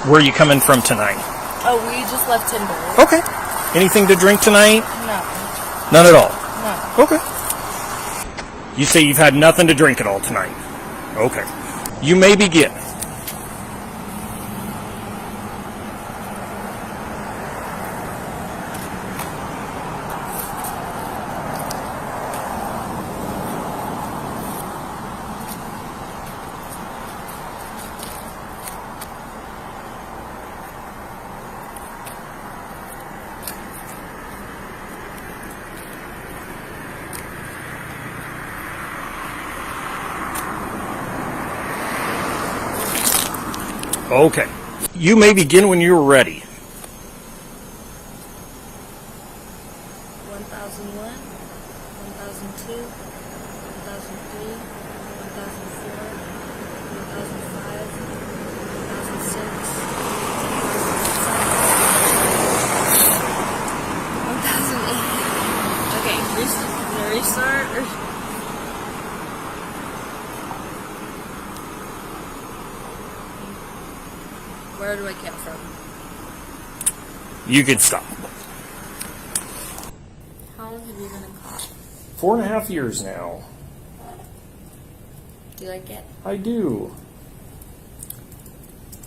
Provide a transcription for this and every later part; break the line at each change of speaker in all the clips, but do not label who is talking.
Where are you coming from tonight?
Oh, we just left Timber.
Okay. Anything to drink tonight?
No.
None at all?
No.
Okay. You say you've had nothing to drink at all tonight? Okay. You may begin. Okay. You may begin when you're ready.
1001, 1002, 1003, 1004, 1005, 1006, 1008. Okay, restart. Where do I count from?
You can stop.
How long have you been in cop?
4.5 years now.
Do you like it?
I do.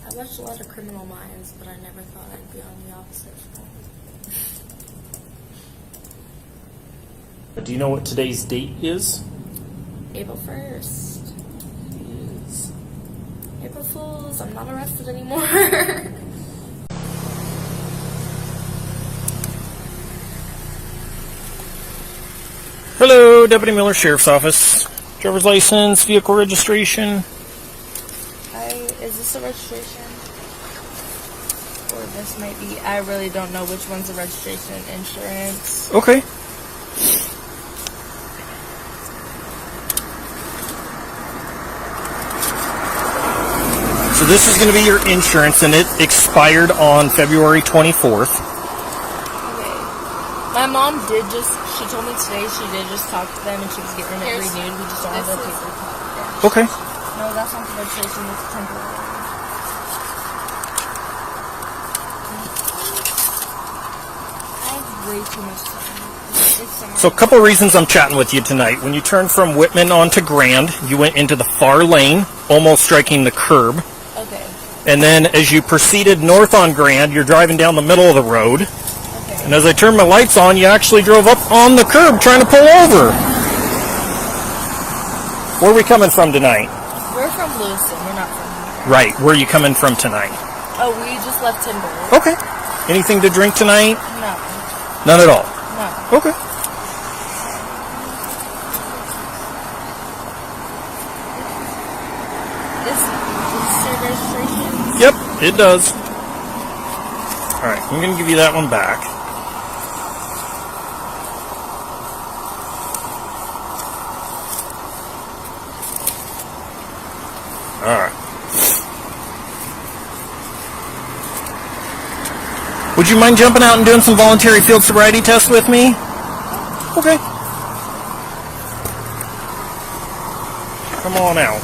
I watched a lot of Criminal Minds, but I never thought I'd be on the opposite front.
Do you know what today's date is?
April 1st. April Fools, I'm not arrested anymore.
Hello, Deputy Miller, Sheriff's Office. Driver's license, vehicle registration.
Hi, is this a registration? Or this might be, I really don't know which one's a registration. Insurance.
Okay. So this is going to be your insurance, and it expired on February 24th.
Okay. My mom she told me today she did just talk to them and she was getting it renewed. We just don't have the paper copy.
Okay.
No, that's not the registration, it's temporary. I have way too much time.
So a couple of reasons I'm chatting with you tonight. When you turned from Whitman onto Grand, you went into the far lane, almost striking the curb.
Okay.
And then as you proceeded north on Grand, you're driving down the middle of the road.
Okay.
And as I turned my lights on, you actually drove up on the curb trying to pull over. Where are we coming from tonight?
We're from Lewiston. We're not from here.
Right. Where are you coming from tonight?
Oh, we just left Timber.
Okay. Anything to drink tonight?
No.
None at all?
No.
Okay.
This your registration?
Yep, it does. Alright, I'm going to give you that one back. Alright. Would you mind jumping out and doing some voluntary field sobriety tests with me? Okay. Come on out.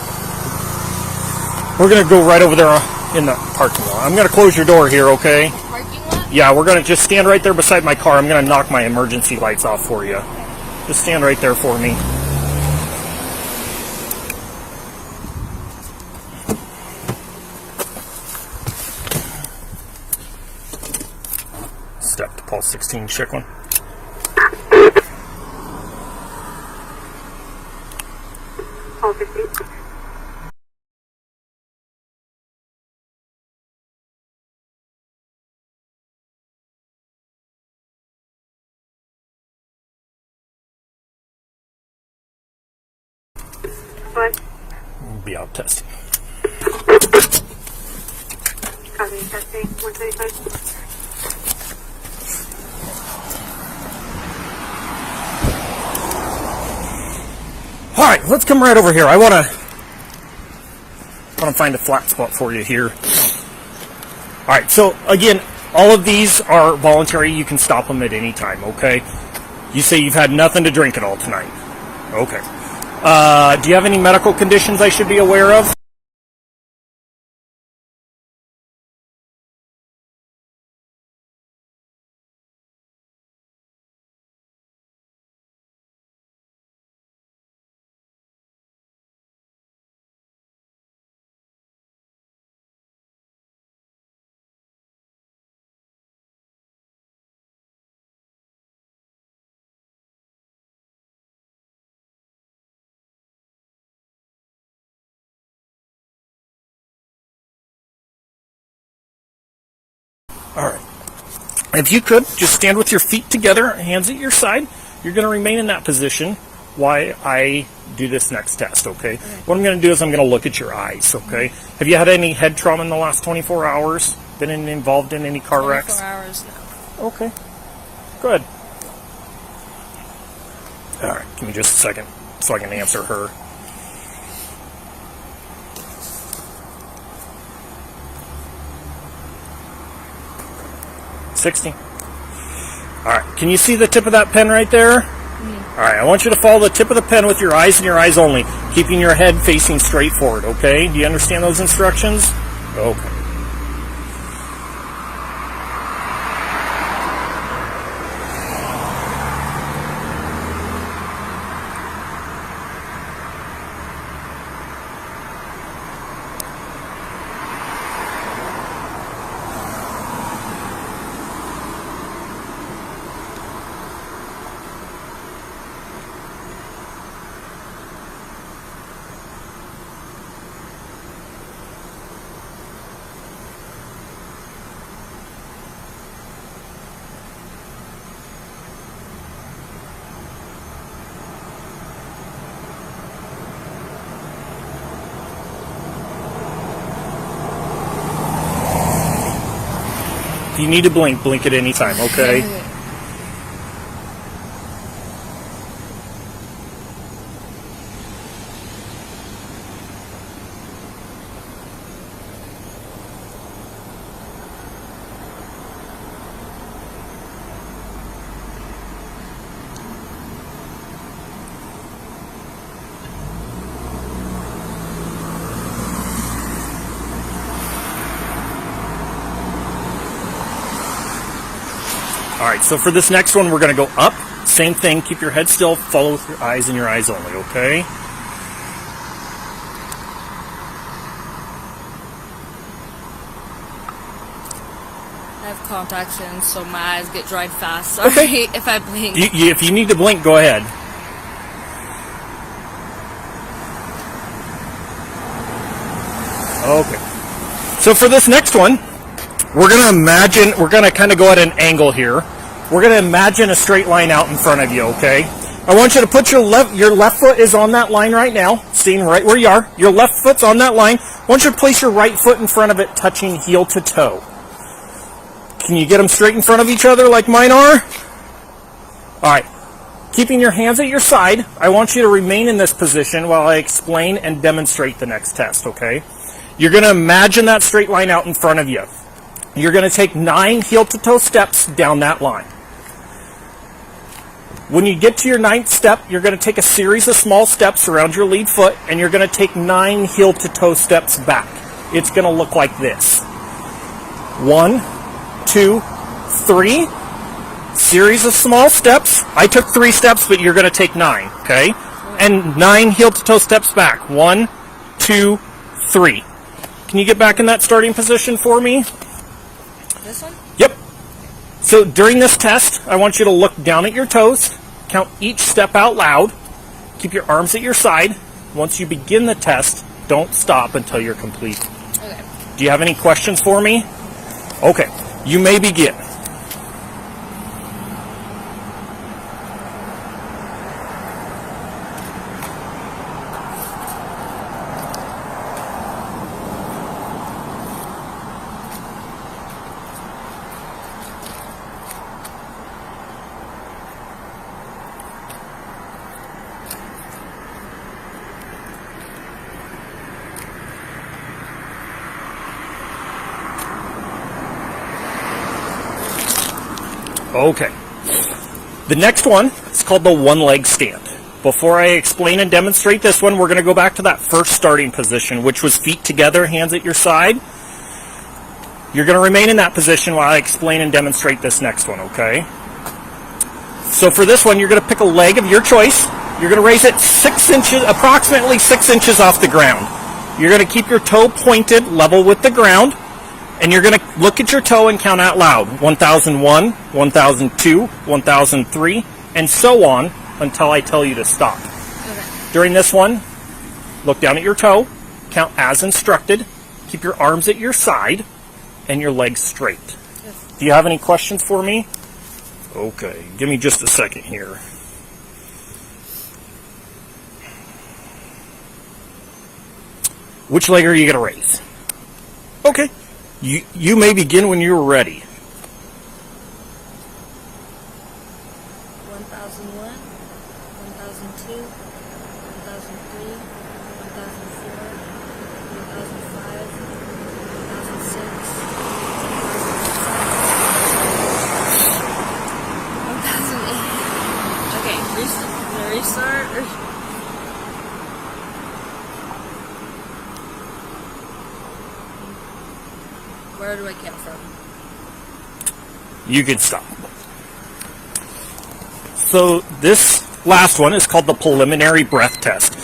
We're going to go right over there in the parking lot. I'm going to close your door here, okay?
Parking lot?
Yeah, we're going to just stand right there beside my car. I'm going to knock my emergency lights off for you. Just stand right there for me. Step to Pulse 16, check one.
Pulse 15. What?
We'll be out testing.
Copy, testing, 135.
All right, let's come right over here. I want to find a flat spot for you here. All right, so again, all of these are voluntary. You can stop them at any time, okay? You say you've had nothing to drink at all tonight. Okay. Do you have any medical conditions I should be aware of? All right. If you could, just stand with your feet together, hands at your side. You're going to remain in that position while I do this next test, okay? What I'm going to do is I'm going to look at your eyes, okay? Have you had any head trauma in the last 24 hours? Been involved in any car
24
wrecks?
hours now.
Okay. Good. All right, give me just a second so I can answer her. $60. All right, can you see the tip of that pen right there? All right, I want you to follow the tip of the pen with your eyes and your eyes only, keeping your head facing straight forward, okay? Do you understand those instructions? Okay. If you need to blink, blink at any time, okay? All right, so for this next one, we're going to go up. Same thing, keep your head still, follow with your eyes and your eyes only, okay?
I have contacts in, so my eyes get dried fast. Sorry
Okay.
if I blink.
If you need to blink, go ahead. Okay. So for this next one, we're going to kind of go at an angle here. We're going to imagine a straight line out in front of you, okay? I want you to put your left foot is on that line right now, seeing right where you are. Your left foot's on that line. I want you to place your right foot in front of it, touching heel to toe. Can you get them straight in front of each other like mine are? All right. Keeping your hands at your side, I want you to remain in this position while I explain and demonstrate the next test, okay? You're going to imagine that straight line out in front of you. You're going to take 9 heel-to-toe steps down that line. When you get to your 9th step, you're going to take a series of small steps around your lead foot, and you're going to take 9 heel-to-toe steps back. It's going to look like this. 1, 2, 3. Series of small steps. I took 3 steps, but you're going to take 9, okay? And 9 heel-to-toe steps back. 1, 2, 3. Can you get back in that starting position for me?
This one?
Yep. So during this test, I want you to look down at your toes, count each step out loud, keep your arms at your side. Once you begin the test, don't stop until you're complete.
Okay.
Do you have any questions for me? Okay, you may begin. Okay. The next one is called the one-leg stand. Before I explain and demonstrate this one, we're going to go back to that first starting position, which was feet together, hands at your side. You're going to remain in that position while I explain and demonstrate this next one, okay? So for this one, you're going to pick a leg of your choice. You're going to raise it 6 inches, approximately 6 inches off the ground. You're going to keep your toe pointed level with the ground. And you're going to look at your toe and count out loud. 1001, 1002, 1003, and so on until I tell you to stop.
Okay.
During this one, look down at your toe, count as instructed, keep your arms at your side, and your legs straight.
Yes.
Do you have any questions for me? Okay, give me just a second here. Which leg are you going to raise? Okay. You may begin when you're ready.
1001, 1002, 1003, 1004, 1005, 1006, 1008. Okay, restart. Where do I count from?
You can stop. So this last one is called the preliminary breath test.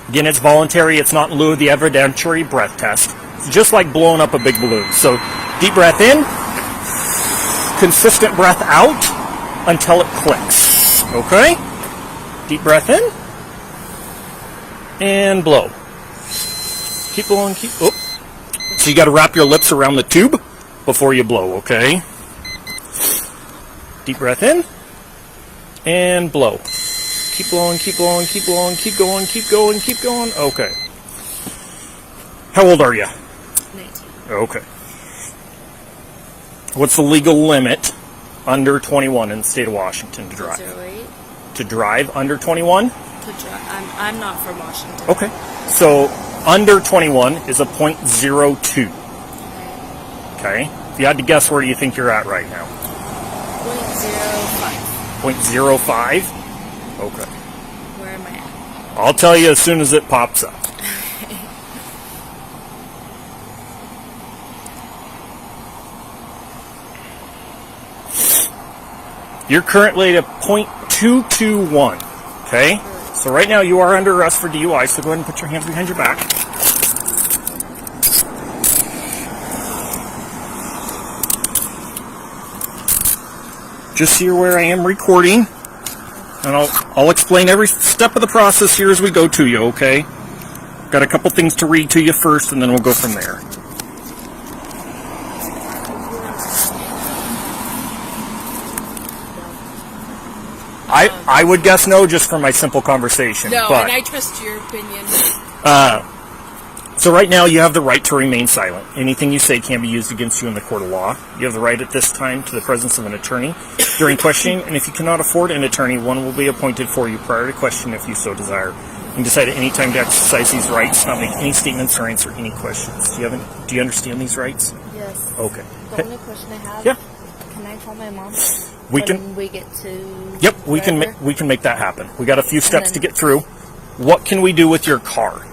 Again, it's voluntary. It's not in lieu of the evidentiary breath test. It's just like blowing up a big balloon. So deep breath in, consistent breath out until it clicks. Okay? Deep breath in and blow. Keep blowing, keep. Oh. So you got to wrap your lips around the tube before you blow, okay? Deep breath in and blow. Keep blowing, keep blowing, keep blowing, keep going, keep going, keep going. Okay. How old are you?
19.
Okay. What's the legal limit under 21 in the state of Washington to drive?
08.
To drive under 21?
To drive. I'm not from Washington.
Okay. So under 21 is a .02. Okay. If you had to guess, where do you think you're at right now?
0.05.
0.05? Okay.
Where am I at?
I'll tell you as soon as it pops up. You're currently at a .221. Okay? So right now you are under arrest for DUI, so go ahead and put your hands behind your back. Just so you're aware, I am recording, and I'll explain every step of the process here as we go to you, okay? Got a couple things to read to you first, and then we'll go from there. I would guess no, just from my simple conversation.
No,
but,
and I trust your opinion.
So right now you have the right to remain silent. Anything you say can be used against you in the court of law. You have the right at this time to the presence of an attorney during questioning, and if you cannot afford an attorney, one will be appointed for you prior to question if you so desire. You can decide at any time to exercise these rights, not make any statements or answer any questions. Do you understand these rights?
Yes.
Okay.
The only question I have.
Yeah.
Can I call my mom?
We
when
can.
we get to.
Yep, we can make that happen. We got a few steps to get through. What can we do with your car?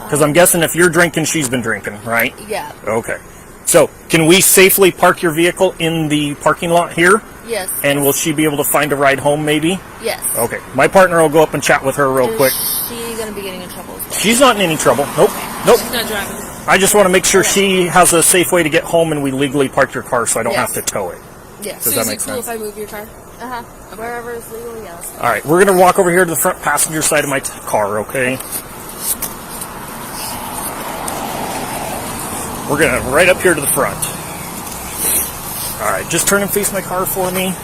Because I'm guessing if you're drinking, she's been drinking, right?
Yeah.
Okay. So, can we safely park your vehicle in the parking lot here?
Yes.
And will she be able to find a ride home, maybe?
Yes.
Okay. My partner will go up and chat with her real quick.
Is she gonna be getting in trouble as well?
She's not in any trouble. Nope. Nope.
She's not driving.
I just want to make sure she has a safe way to get home and we legally park your car so I don't
Yes.
have to tow it.
Yes.
Does
So
that
is
make
it cool
sense?
if I move your car?
Wherever is legal, yes.
All right. We're going to walk over here to the front passenger side of my car, okay? We're going to right up here to the front. All right. Just turn and face my car for me.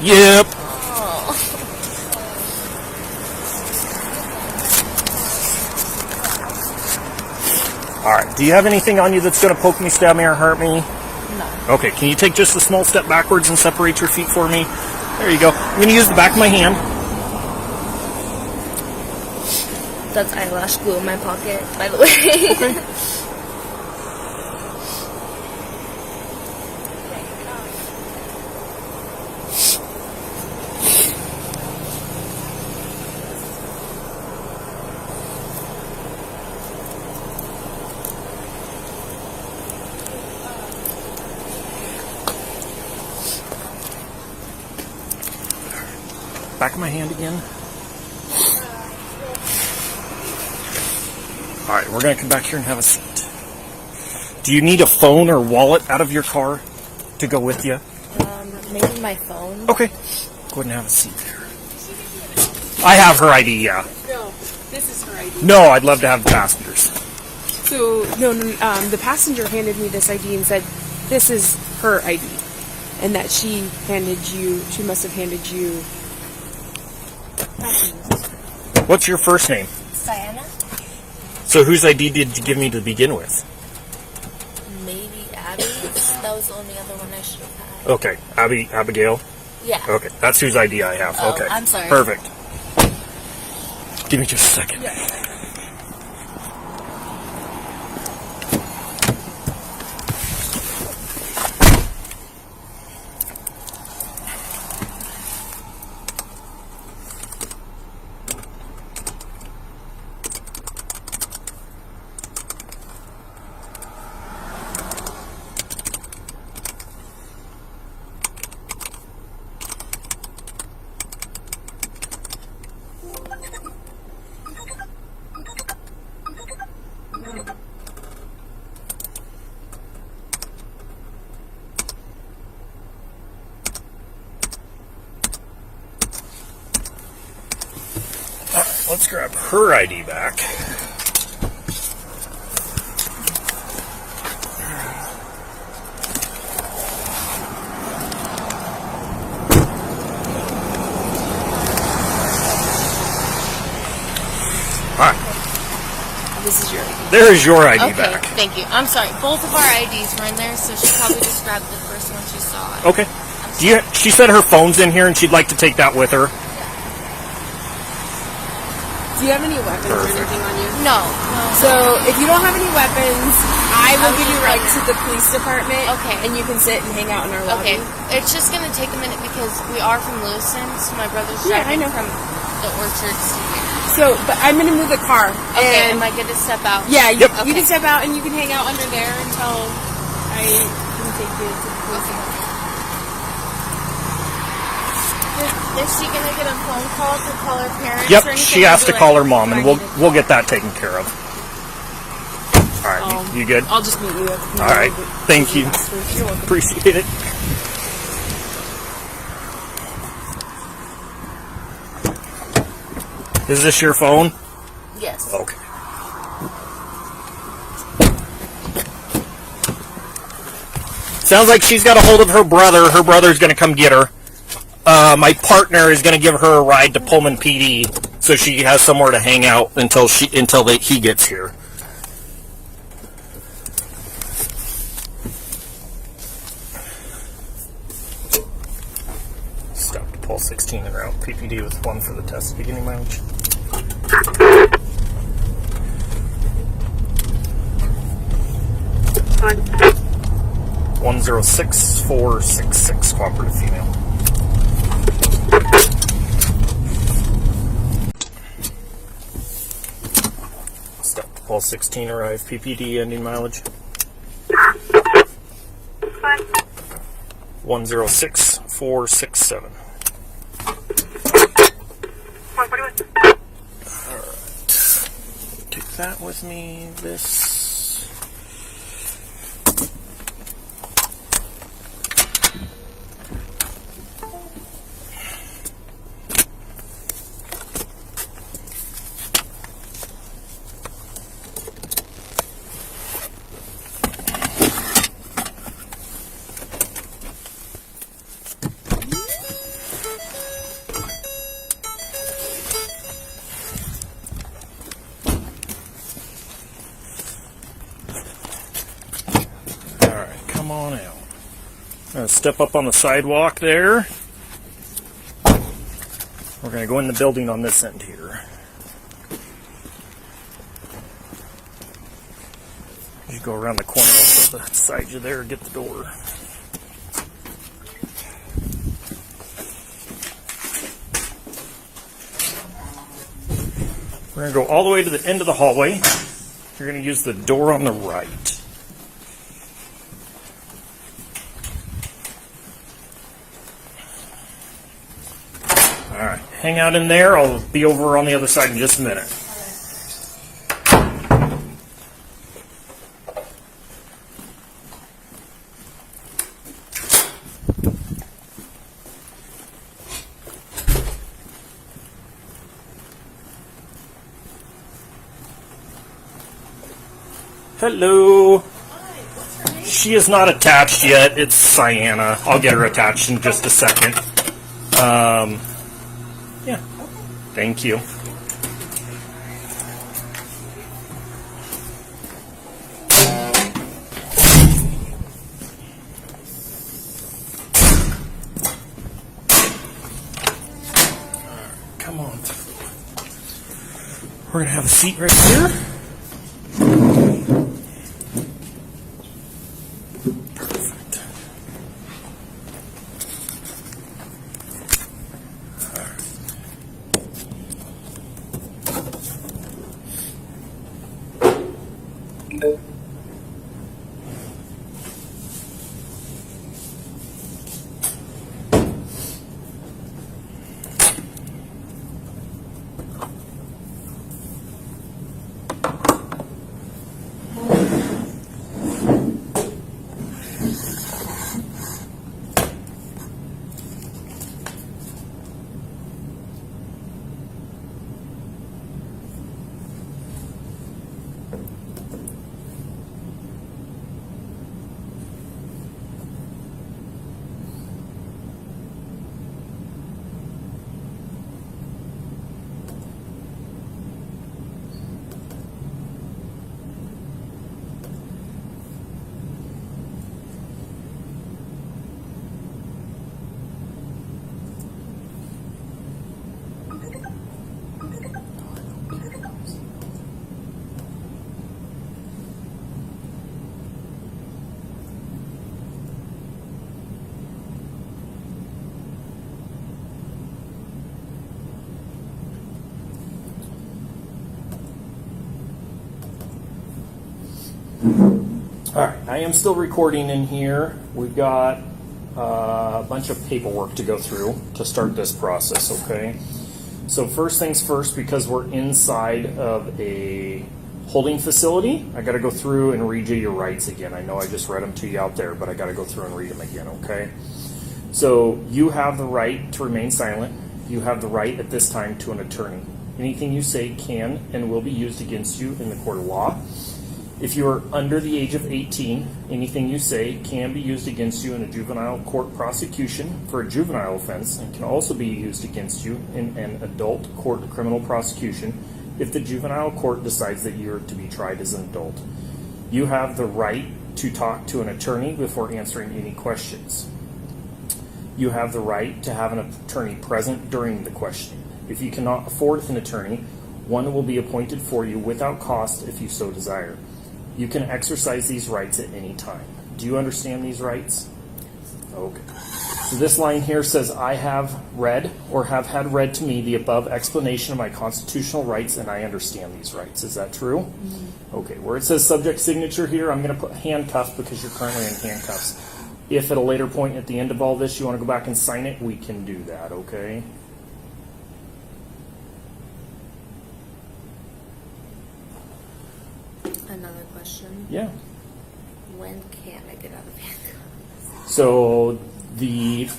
Yep. All right. Do you have anything on you that's going to poke me, stab me, or hurt me?
No.
Okay. Can you take just a small step backwards and separate your feet for me? There you go. I'm going to use the back of my hand.
That's eyelash glue in my pocket, by the way.
Okay. Back of my hand again. All right, we're going to come back here and have a seat. Do you need a phone or wallet out of your car to go with you?
Maybe my phone.
Okay. Go ahead and have a seat there. I have her ID, yeah.
No, this is her ID.
No, I'd love to have the passengers.
So, no, the passenger handed me this ID and said, this is her ID. And that she must have handed you...
What's your first name?
Sienna?
So whose ID did you give me to begin with?
Maybe Abby's. That was the only other one I should have had.
Okay, Abigail?
Yeah.
Okay, that's whose ID I have.
Oh,
Okay.
I'm sorry.
Perfect. Give me just a second. Let's grab her ID back. Alright,
This is your ID.
there is your ID
Okay,
back.
thank you. I'm sorry. Both of our IDs were in there, so she probably just grabbed the first one she saw.
Okay. She said her phone's in here and she'd like to take that with her.
Do you have any weapons or
Perfect.
anything on you?
No.
So, if you don't have any weapons, I will give you a ride to the police department.
Okay.
And you can sit and hang out in our lobby.
Okay. It's just going to take a minute because we are from Lewiston, so my brother's
Yeah, I
driving
know.
from the orchards to here.
So, but I'm going to move the car.
Okay,
And
am I good to step out?
yeah,
Yep.
you
Okay.
can step out and you can hang out under there until I can take you to the police department.
Is she going to get a phone call to call her parents? or
Yep,
anything?
she has
Or
to
do I-
call her mom
do
and
I
we'll
need to
we'll get that taken care of. Alright, you good?
I'll just meet you.
Alright, thank you.
You're welcome.
Appreciate it. Is this your phone?
Yes.
Okay. Sounds like she's got a hold of her brother. Her brother's going to come get her. My partner is going to give her a ride to Pullman PD, so she has somewhere to hang out until he gets here. Stop to pull 16 and route. PPD with 1 for the test. Beginning mileage.
One.
106466, cooperative female. Stop to pull 16, arrive. PPD ending mileage.
One.
106467.
141.
Take that with me. This. Alright, come on out. Step up on the sidewalk there. We're going to go in the building on this end here. You go around the corner also the side you there, get the door. We're going to go all the way to the end of the hallway. You're going to use the door on the right. Alright, hang out in there. I'll be over on the other side in just a minute. Hello. She is not attached yet. It's Cyanna. I'll get her attached in just a second. Yeah. Thank you. Come on. We're going to have a seat right here. Perfect. All right, I am still recording in here. We've got a bunch of paperwork to go through to start this process, okay? So first things first, because we're inside of a holding facility, I gotta go through and read you your rights again. I know I just read them to you out there, but I gotta go through and read them again, okay? So you have the right to remain silent. You have the right at this time to an attorney. Anything you say can and will be used against you in the court of law. If you are under the age of 18, anything you say can be used against you in a juvenile court prosecution for a juvenile offense and can also be used against you in an adult court criminal prosecution if the juvenile court decides that you're to be tried as an adult. You have the right to talk to an attorney before answering any questions. You have the right to have an attorney present during the questioning. If you cannot afford an attorney, one will be appointed for you without cost if you so desire. You can exercise these rights at any time. Do you understand these rights? Okay. So this line here says, I have read or have had read to me the above explanation of my constitutional rights and I understand these rights. Is that true? Mm-hmm. Okay. Where it says subject signature here, I'm going to put handcuffed because you're currently in handcuffs. If at a later point at the end of all this you want to go back and sign it, we can do that, okay?
Another question.
Yeah.
When can I get out of handcuffs?
So we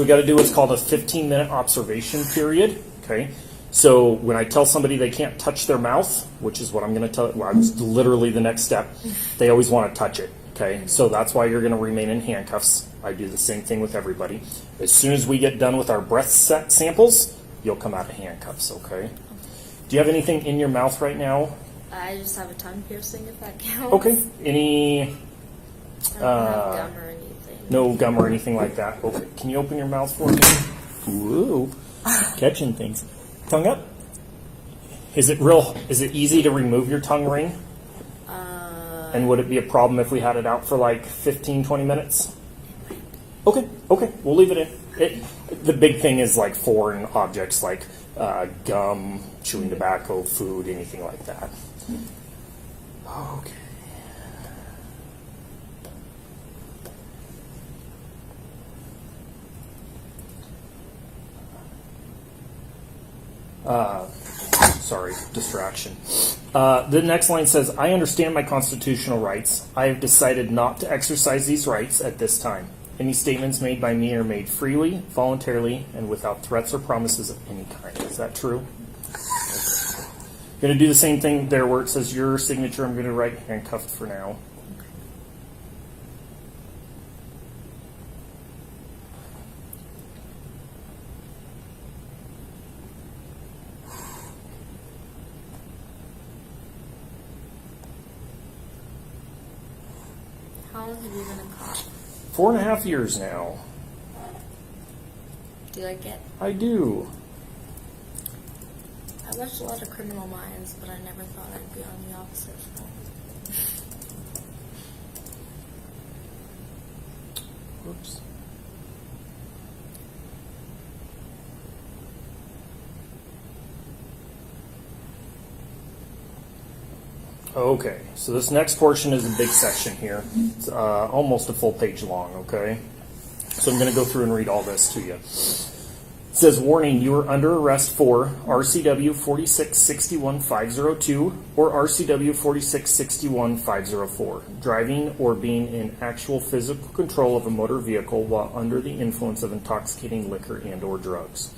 got to do what's called a 15-minute observation period. Okay. So when I tell somebody they can't touch their mouth, which is what I'm going to tell, well, it's literally the next step, they always want to touch it. Okay. So that's why you're going to remain in handcuffs. I do the same thing with everybody. As soon as we get done with our breath samples, you'll come out of handcuffs. Okay. Do you have anything in your mouth right now?
I just have a tongue piercing, if that counts.
Okay. Any?
I don't have gum or anything.
No gum or anything like that. Okay. Can you open your mouth for me? Ooh, catching things. Tongue up. Is it easy to remove your tongue ring? And would it be a problem if we had it out for like 15, 20 minutes? Okay. We'll leave it in. The big thing is like foreign objects like gum, chewing tobacco, food, anything like that. Okay. Sorry, distraction. The next line says, I understand my constitutional rights. I have decided not to exercise these rights at this time. Any statements made by me are made freely, voluntarily, and without threats or promises of any kind. Is that true? Okay. Going to do the same thing there where it says your signature. I'm going to write handcuffed for now.
How long have you been a cop?
4.5 years now.
Do you like it?
I do.
I watched a lot of Criminal Minds, but I never thought I'd be on the opposite side.
Whoops. Okay, so this next portion is a big section here. It's almost a full page long, okay? So I'm going to go through and read all this to you. It says, warning, you are under arrest for RCW 4661-502 or RCW 4661-504, driving or being in actual physical control of a motor vehicle while under the influence of intoxicating liquor and or drugs.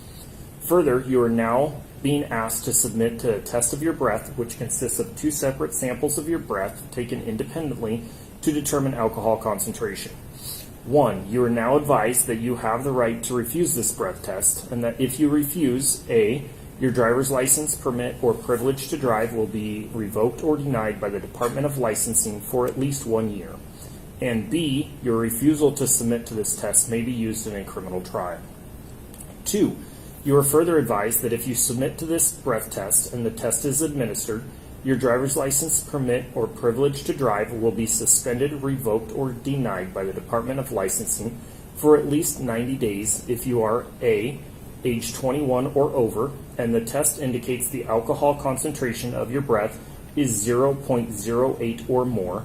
Further, you are now being asked to submit to a test of your breath, which consists of 2 separate samples of your breath taken independently to determine alcohol concentration. 1. You are now advised that you have the right to refuse this breath test, and that if you refuse, A, your driver's license, permit, or privilege to drive will be revoked or denied by the Department of Licensing for at least 1 year, and B, your refusal to submit to this test may be used in a criminal trial. 2. You are further advised that if you submit to this breath test and the test is administered, your driver's license, permit, or privilege to drive will be suspended, revoked, or denied by the Department of Licensing for at least 90 days if you are A, age 21 or over, and the test indicates the alcohol concentration of your breath is 0.08 or more,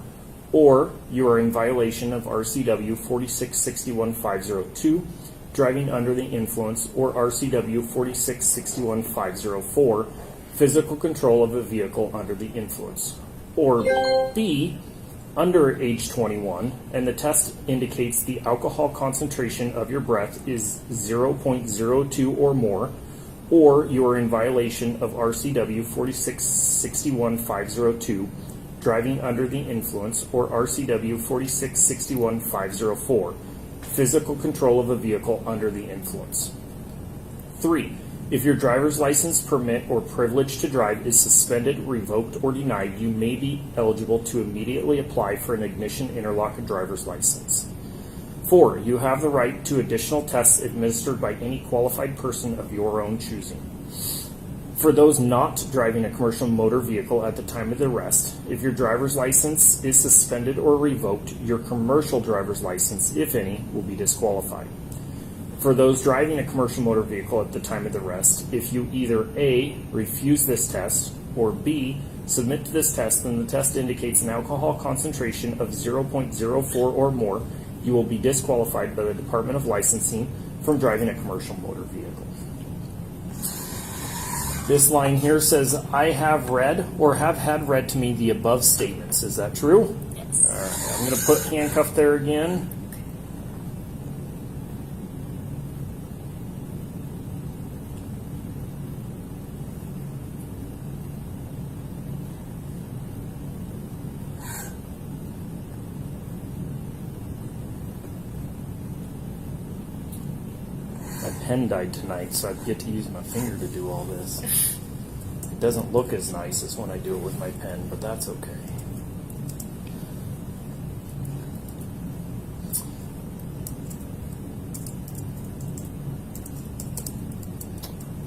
or you are in violation of RCW 4661-502, driving under the influence, or RCW 4661-504, physical control of a vehicle under the influence. Or B, under age 21, and the test indicates the alcohol concentration of your breath is 0.02 or more, or you are in violation of RCW 4661-502, driving under the influence, or RCW 4661-504, physical control of a vehicle under the influence. 3. If your driver's license, permit, or privilege to drive is suspended, revoked, or denied, you may be eligible to immediately apply for an ignition interlock driver's license. 4. You have the right to additional tests administered by any qualified person of your own choosing. For those not driving a commercial motor vehicle at the time of the arrest, if your driver's license is suspended or revoked, your commercial driver's license, if any, will be disqualified. For those driving a commercial motor vehicle at the time of the arrest, if you either A, refuse this test, or B, submit to this test and the test indicates an alcohol concentration of 0.04 or more, you will be disqualified by the Department of Licensing from driving a commercial motor vehicle. This line here says, I have read or have had read to me the above statements. Is that true?
Yes.
All right, I'm going to put handcuffed there again. My pen died tonight, so I get to use my finger to do all this. It doesn't look as nice as when I do it with my pen, but that's okay.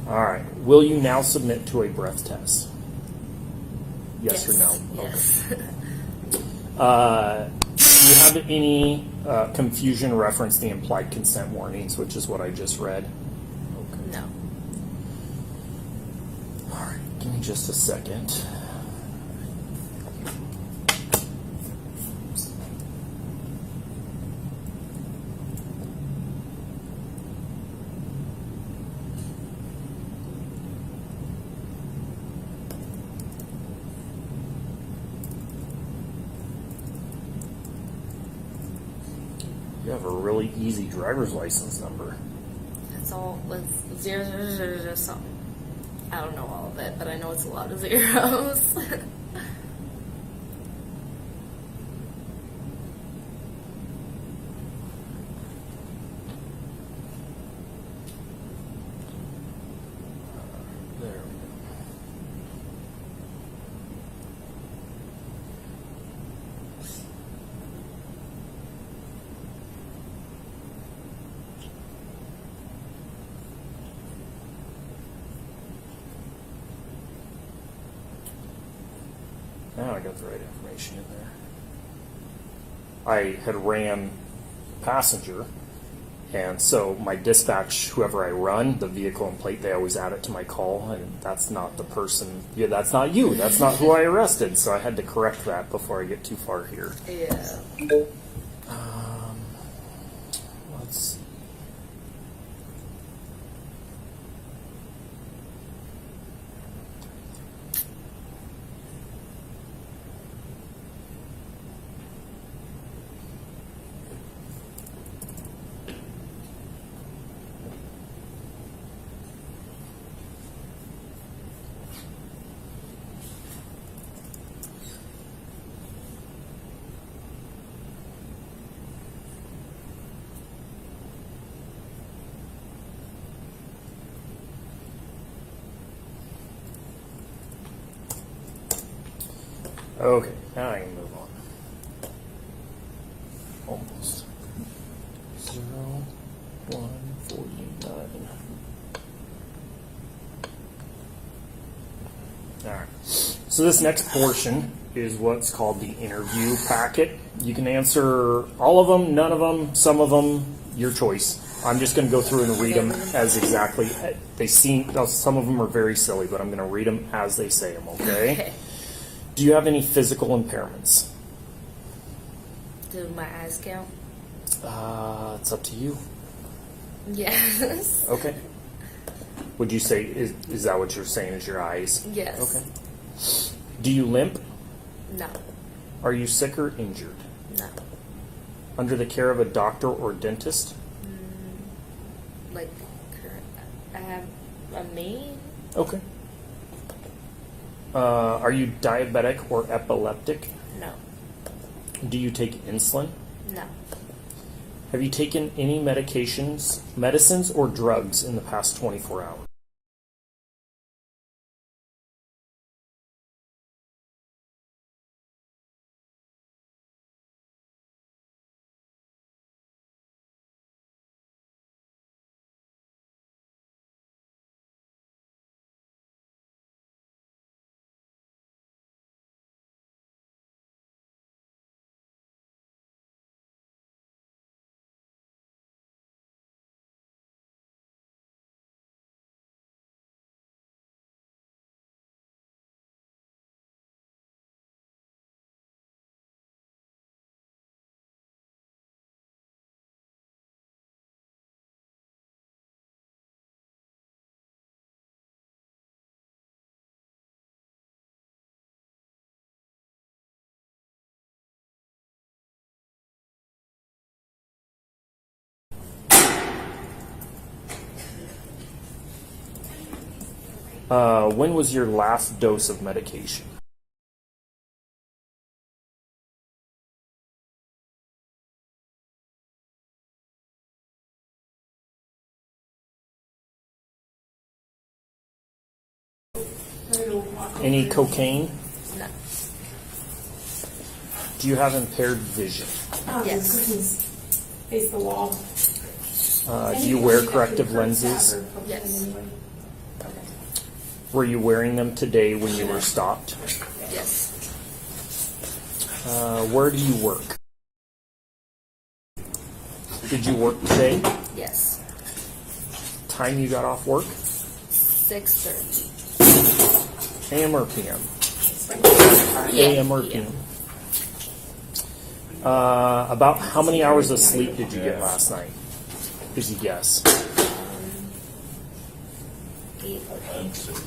All right. Will you now submit to a breath test? Yes or no?
Yes.
Okay. Do you have any confusion reference the implied consent warnings, which is what I just read? Okay.
No.
All right, give me just a second. You have a really easy driver's license number.
That's all with 000 something. I don't know all of it, but I know it's a lot of zeros.
There we go. Now I got the right information in there. I had ran passenger, and so my dispatch, whoever I run, the vehicle and plate, they always add it to my call, and that's not the person. Yeah, that's not you. That's not who I arrested. So I had to correct that before I get too far here.
Yeah.
Let's see. Okay, now I can move on. Almost. 149. Alright. So this next portion is what's called the interview packet. You can answer all of them, none of them, some of them, your choice. I'm just going to go through and read them as exactly they seem. Some of them are very silly, but I'm going to read them as they say them, okay?
Okay.
Do you have any physical impairments?
Do my eyes count?
It's up to you.
Yes.
Okay. Would you say, is that what you're saying is your eyes?
Yes.
Okay. Do you limp?
No.
Are you sick or injured?
No.
Under the care of a doctor or dentist?
Like, I have a main?
Okay. Are you diabetic or epileptic?
No.
Do you take insulin?
No.
Have you taken any medicines or drugs in the past 24 hours? When was your last dose of medication? Any cocaine?
No.
Do you have impaired vision?
Yes.
Face the wall.
Do you wear corrective lenses?
Yes.
Were you wearing them today when you were stopped?
Yes.
Where do you work? Did you work today?
Yes.
Time you got off work?
6:30.
AM or PM?
Yeah.
AM or PM? About how many hours of sleep did you get last night? Did you guess?
8.
I'm shaking.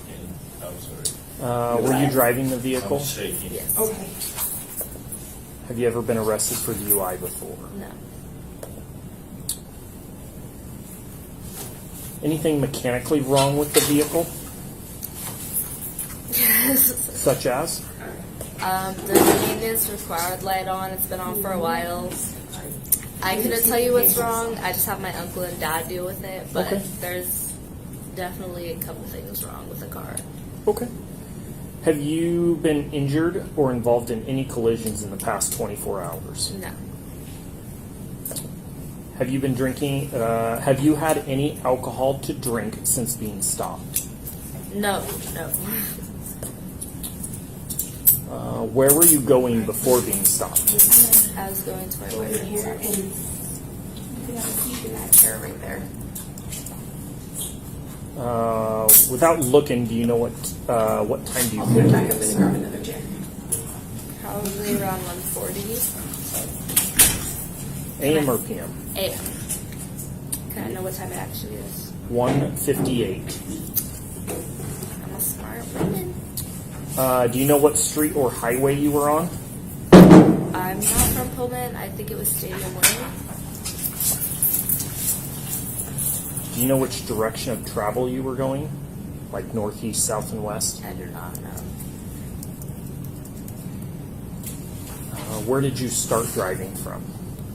I'm sorry.
Were you driving the vehicle?
I'm shaking.
Yes.
Okay.
Have you ever been arrested for DUI before?
No.
Anything mechanically wrong with the vehicle? Such as?
There's a maintenance required light on. It's been on for a while. I couldn't tell you what's wrong. I just have my uncle and dad deal with it. But
Okay.
there's definitely a couple things wrong with the car.
Okay. Have you been injured or involved in any collisions in the past 24 hours?
No.
Have you been drinking? Have you had any alcohol to drink since being stopped?
No.
Where were you going before being stopped?
I was going to my boyfriend's house. That chair right there.
Without looking, do you know what time do you think it is?
Probably around 1:40
AM or PM?
a.m. Can I know what time it actually is?
1:58.
I'm a smart woman.
Do you know what street or highway you were on?
I'm not from Pullman. I think it was Stadium Way.
Do you know which direction of travel you were going? Like northeast, south, and west?
I do not know.
Where did you start driving from?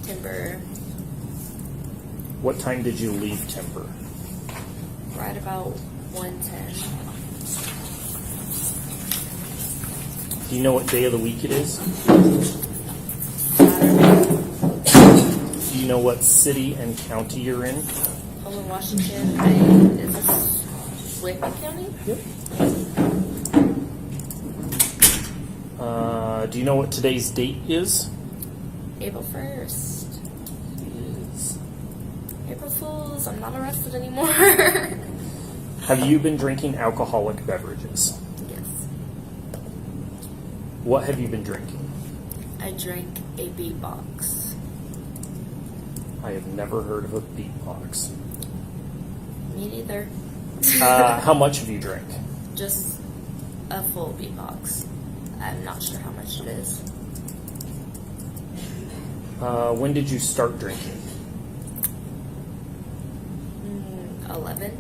Timber,
What time did you leave Timber?
right about 1:10.
Do you know what day of the week it is?
Saturday,
Do you know what city and county you're in?
Pullman, Washington. Is this Wakeman County?
Yep. Do you know what today's date is?
April 1st. April Fools. I'm not arrested anymore.
Have you been drinking alcoholic beverages?
Yes.
What have you been drinking?
I drank a beatbox.
I have never heard of a beatbox.
Me neither.
How much have you drank?
Just a full beatbox. I'm not sure how much it is.
When did you start drinking?
11.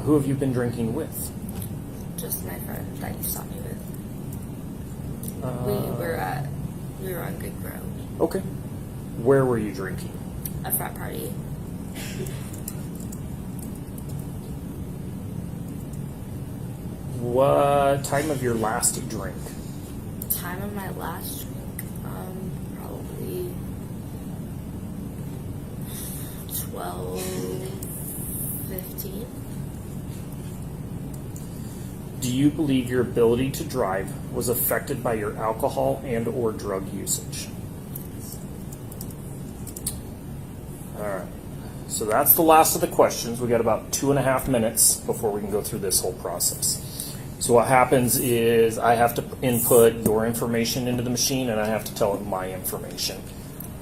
Who have you been drinking with?
Just my friend that you saw me with.
Uh,
We were on good ground.
Okay. Where were you drinking?
A frat party.
What time of your last drink?
Time of my last drink, probably 12:15.
Do you believe your ability to drive was affected by your alcohol and or drug usage? All right. So that's the last of the questions. We got about 2.5 minutes before we can go through this whole process. So what happens is I have to input your information into the machine and I have to tell it my information.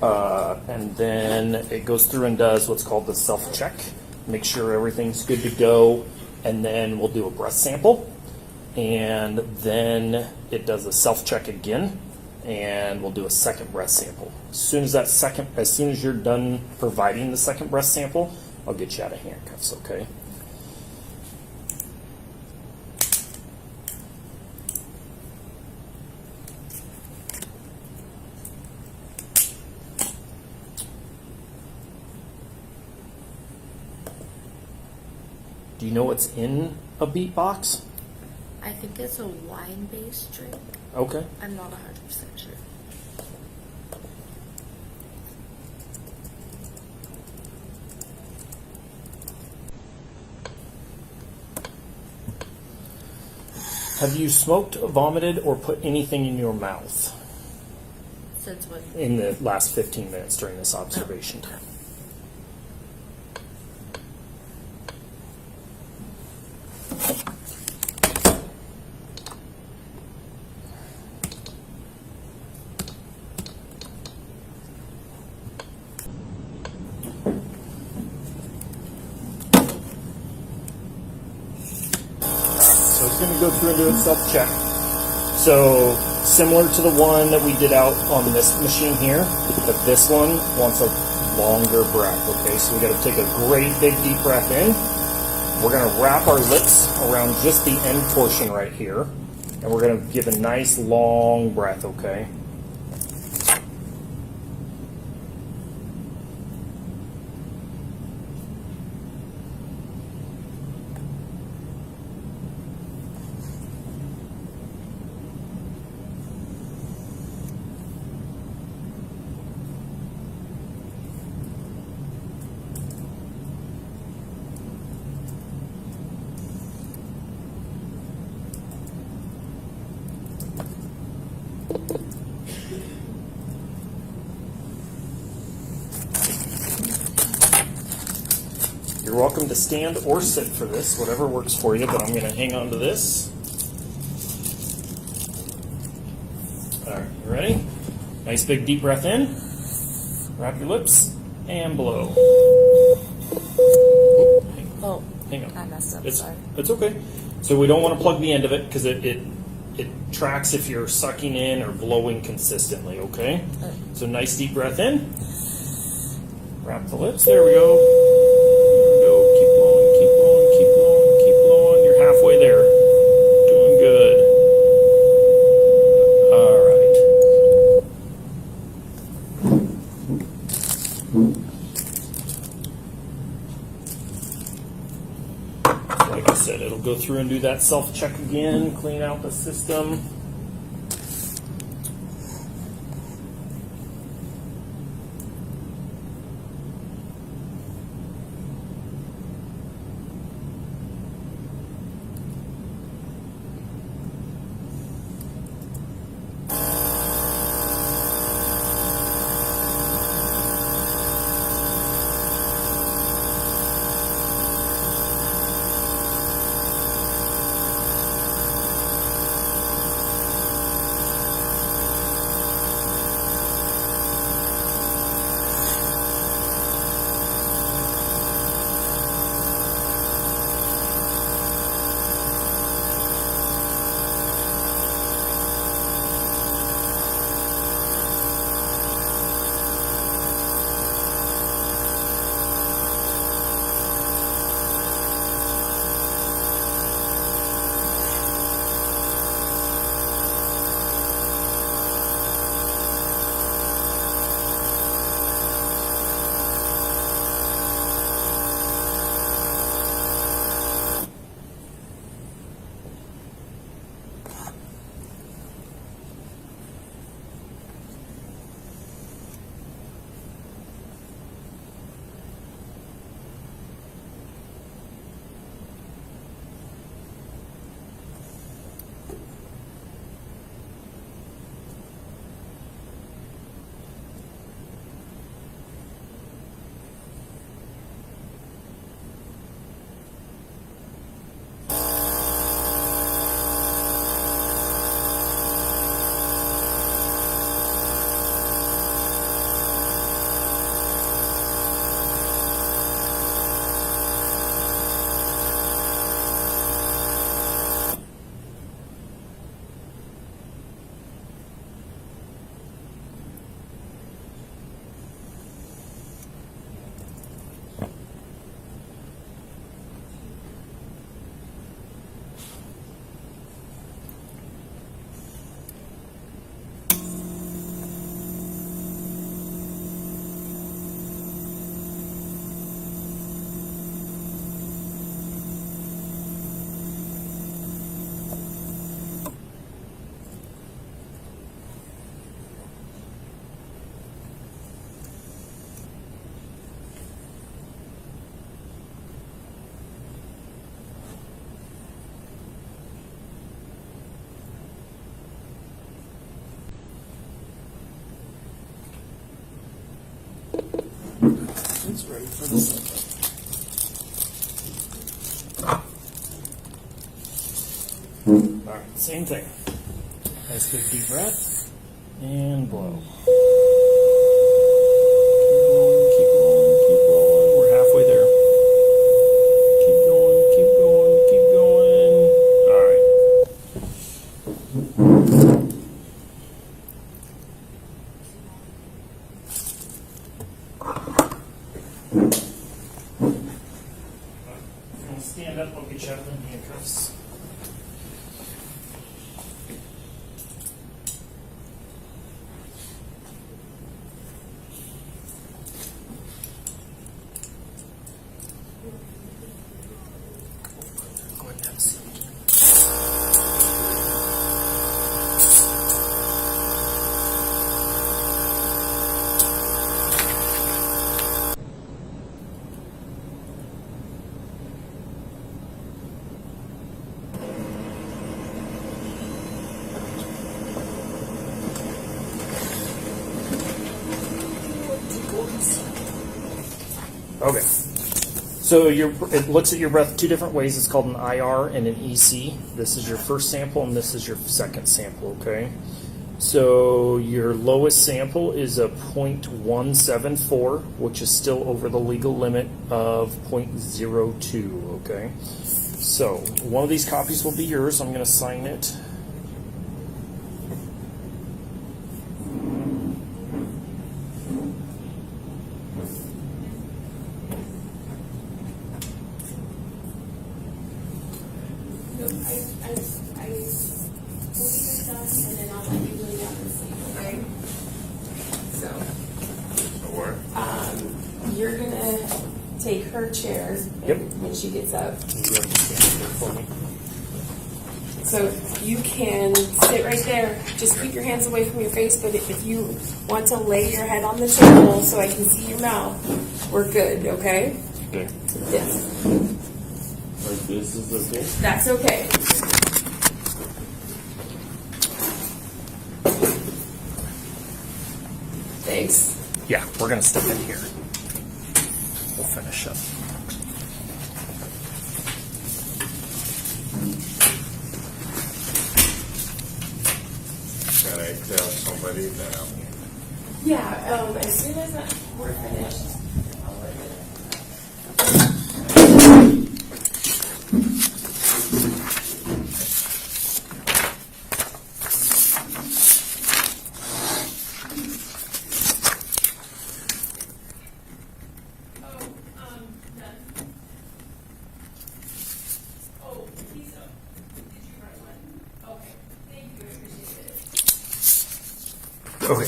And then it goes through and does what's called the self-check. Make sure everything's good to go. And then we'll do a breath sample. And then it does a self-check again. And we'll do a second breath sample. As soon as you're done providing the second breath sample, I'll get you out of handcuffs, okay? Do you know what's in a beatbox?
I think it's a wine-based drink.
Okay.
I'm not 100% sure.
Have you smoked, vomited, or put anything in your mouth
Since when?
in the last 15 minutes during this observation? So it's going to go through and do its self-check. So similar to the one that we did out on this machine here, but this one wants a longer breath, okay? So we got to take a great big deep breath in We're going to wrap our lips around just the end portion right here. And we're going to give a nice long breath, okay? You're welcome to stand or sit for this, whatever works for you, but I'm going to hang on to this. All right, you ready? Nice big deep breath in. Wrap your lips and blow.
Oh,
Hang on.
I messed up. Sorry.
It's okay. So we don't want to plug the end of it because it tracks if you're sucking in or blowing consistently, okay? So nice deep breath in. Wrap the lips. There we go. Keep blowing, keep blowing, keep blowing, keep blowing. You're halfway there. Doing good. All right. Like I said, it'll go through and do that self-check again, clean out the system. It's ready for the second. All right, same thing. Nice big deep breath and blow. Keep blowing, keep blowing. We're halfway there. Keep going, keep going, keep going. All right. Stand get you out of the handcuffs. Go ahead and have a seat again. Okay. So it looks at your breath two different ways. It's called an IR and an EC. This is your first sample and this is your second sample, okay? So your lowest sample is a 0.174, which is still over the legal limit of 0.02, okay? So one of these copies will be yours. I'm going to sign it.
You're gonna take her chair
Yep.
when she gets up.
You have to stand here for me.
So you can sit right there. Just keep your hands away from your face, but if you want to lay your head on the table so I can see your mouth, we're good, okay?
Okay.
Yes.
Like this is okay?
That's okay. Thanks.
Yeah, we're going to step in here. We'll finish up.
Can I tell somebody that I'm here?
Yeah, as soon as we're finished, I'll let you know.
Okay,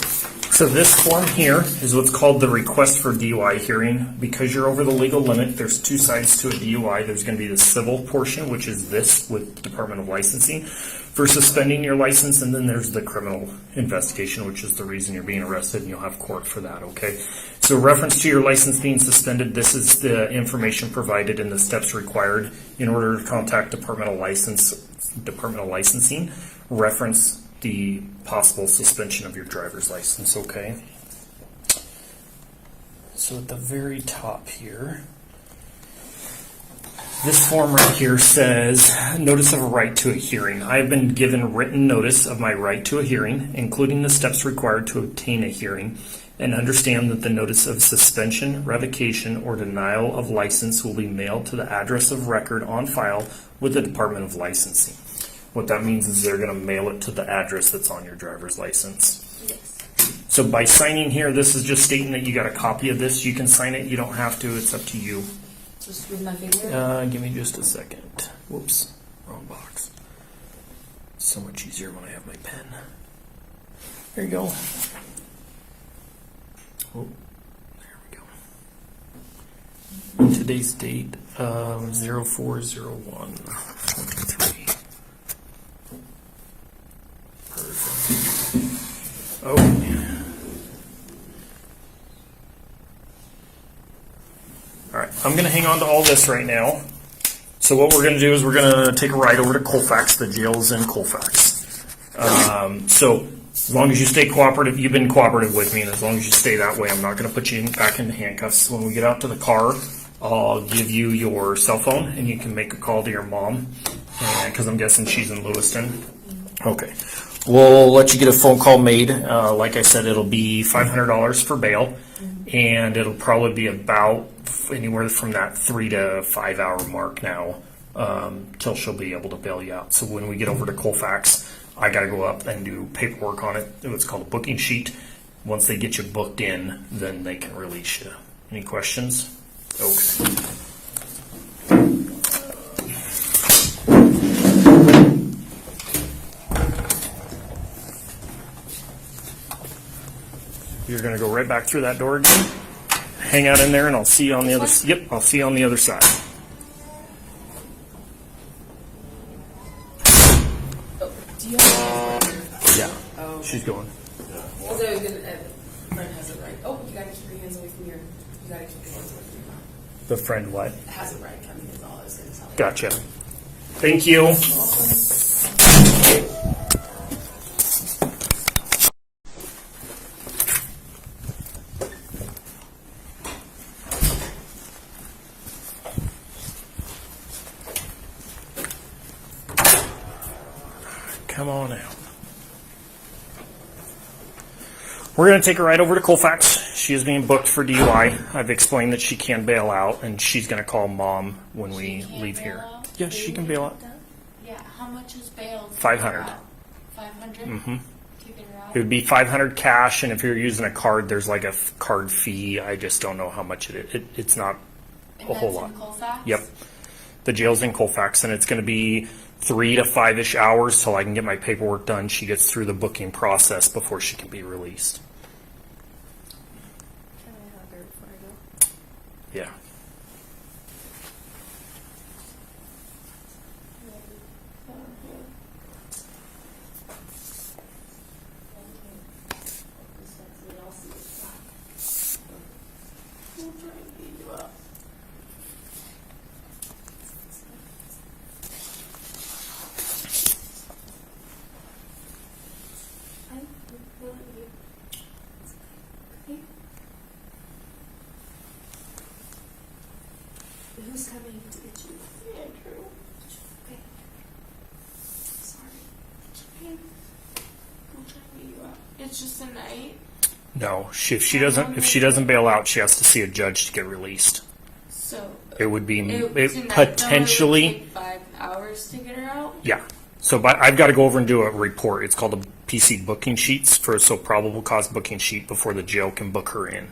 so this form here is what's called the request for DUI hearing. Because you're over the legal limit, there's two sides to a DUI. There's going to be the civil portion, which is this with Department of Licensing, for suspending your license, and then there's the criminal investigation, which is the reason you're being arrested, and you'll have court for that, okay? So reference to your license being suspended, this is the information provided and the steps required in order to contact Department of Licensing, reference the possible suspension of your driver's license, okay? So at the very top here, this form right here says, notice of a right to a hearing. I have been given written notice of my right to a hearing, including the steps required to obtain a hearing, and understand that the notice of suspension, revocation, or denial of license will be mailed to the address of record on file with the Department of Licensing. What that means is they're going to mail it to the address that's on your driver's license.
Yes.
So by signing here, this is just stating that you got a copy of this. You can sign it. You don't have to. It's up to you.
Just with my finger?
Give me just a second. Whoops. Wrong box. So much easier when I have my pen. There you go. Oh, there we go. Today's date, 04/01/23. Perfect. Oh. All right, I'm going to hang on to all this right now. So what we're going to do is we're going to take a ride over to Colfax. The jail's in Colfax. So as long as you stay cooperative, you've been cooperative with me, and as long as you stay that way, I'm not going to put you back into handcuffs. When we get out to the car, I'll give you your cell phone, and you can make a call to your mom, because I'm guessing she's in Lewiston. Okay. We'll let you get a phone call made. Like I said, it'll be $500 for bail, and it'll probably be about anywhere from that 3 to 5 hour mark now till she'll be able to bail you out. So when we get over to Colfax, I got to go up and do paperwork on it. It's called a booking sheet. Once they get you booked in, then they can release you. Any questions? Okay. You're going to go right back through that door again. Hang out in there, and I'll see you on the other. Yep, I'll see you on the other side.
Do you have
Yeah,
Oh.
she's going.
Well, no, friend has it right. Oh, you gotta keep your hands away from your. You gotta keep your hands away from your mouth.
The friend what?
Has it right. I mean, is all I was gonna tell you.
Gotcha. Thank you. Come on out. We're going to take her right over to Colfax. She is being booked for DUI. I've explained that she can bail out, and she's going to call mom when we leave here. Yes, she can bail out.
Yeah, how much is bail?
500.
500?
Mm-hmm.
To get her out?
It would be 500 cash, and if you're using a card, there's like a card fee. I just don't know how much it is. It's not
And
a whole
that's
lot.
in Colfax?
Yep. The jail's in Colfax, and it's going to be 3 to 5-ish hours till I can get my paperwork done. She gets through the booking process before she can be released.
Can I hug her before I go?
Yeah.
Who's coming to get you?
Andrew.
Okay. Sorry.
It's okay. I'm trying to get you out. It's just a night.
No, if she doesn't bail out, she has to see a judge to get released.
So
It would be
tonight,
potentially.
It would take 5 hours to get her out.
Yeah. So, but I've got to go over and do a report. It's called a PC booking sheets so probable cause booking sheet before the jail can book her in.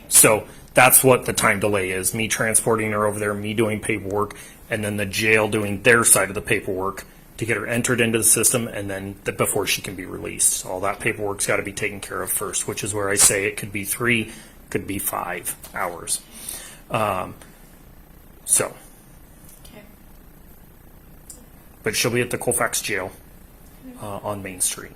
So that's what the time delay is. Me transporting her over there, me doing paperwork, and then the jail doing their side of the paperwork to get her entered into the system, and then before she can be released. All that paperwork's got to be taken care of first, which is where I say it could be 3, could be 5 hours. So.
Okay.
But she'll be at the Colfax jail on Main Street.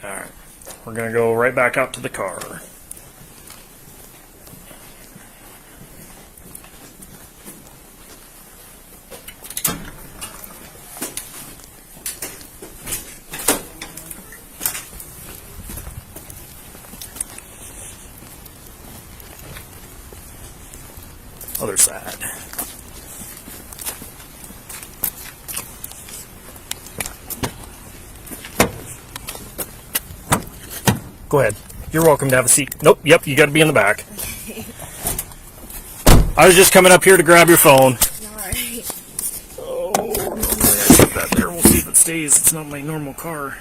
All right. We're going to go right back out to the car. Other side. Go ahead. You're welcome to have a seat. Nope. Yep. You got to be in the back. I was just coming up here to grab your phone.
Alright.
Oh, put that there. We'll see if it stays. It's not my normal car.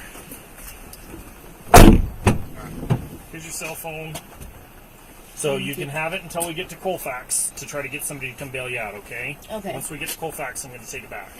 Here's your cell phone. So you can have it until we get to Colfax to try to get somebody to come bail you out, okay?
Okay.
Once we get to Colfax, I'm going to take it back.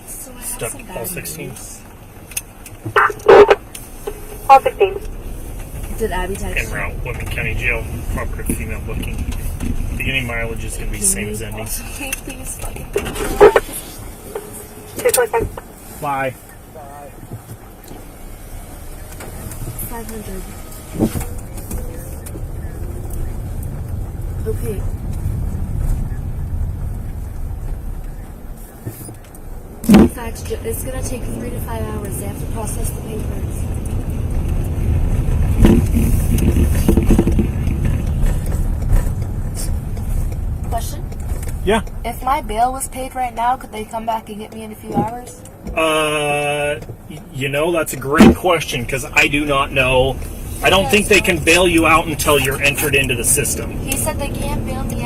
So I have
Step
some
all
bad
16.
news.
All 16.
Did Abby text
En route, Woodman County Jail, cooperative female booking. Beginning mileage is going to be the same as ending.
Okay, please. Fucking.
226.
Bye.
$3,500. Okay. Fax, it's gonna take 3 to 5 hours. They have to process the papers. Question?
Yeah.
If my bail was paid right now, could they come back and get me in a few hours?
That's a great question because I do not know. I don't think they can bail you out until you're entered into the system.
He said they can't bail me